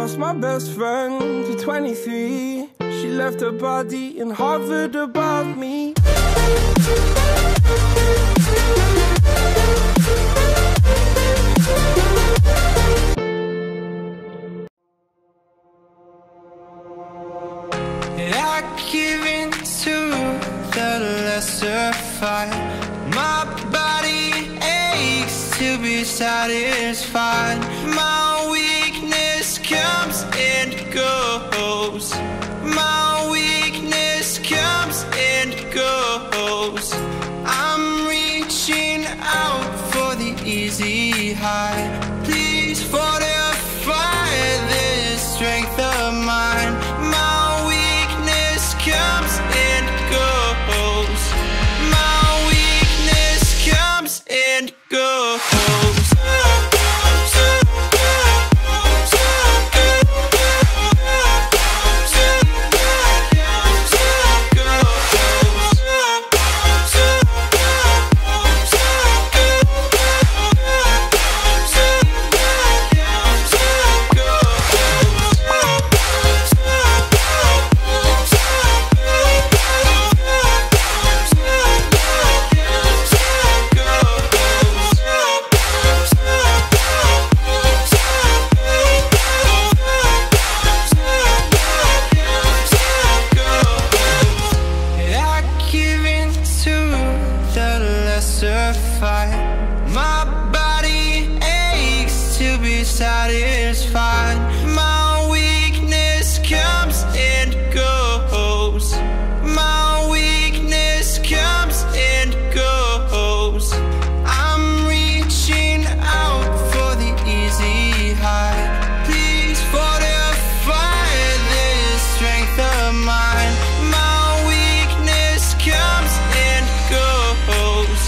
lost my best friend to 23. She left her body and hovered above me. I give in to the lesser fight. My body aches to be satisfied. My weakness comes and goes. My weakness comes and goes. I'm reaching out for the easy high. Please fortify this strength of mine. My weakness comes and goes. My weakness comes and goes. My body aches to be satisfied. My weakness comes and goes. My weakness comes and goes. I'm reaching out for the easy high. Please fortify this strength of mine. My weakness comes and goes.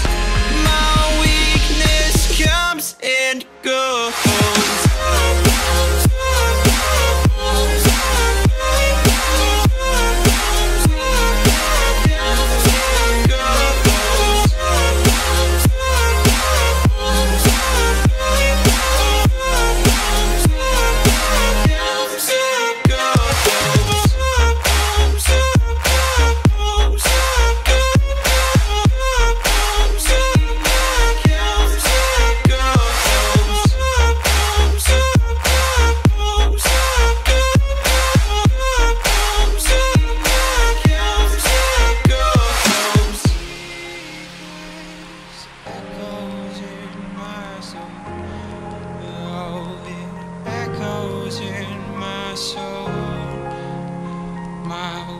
Comes and goes.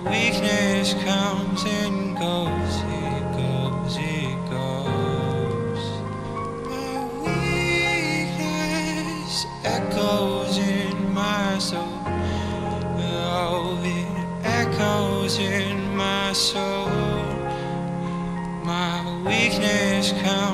Weakness comes and goes, it goes, it goes. My weakness echoes in my soul. Oh, it echoes in my soul. My weakness comes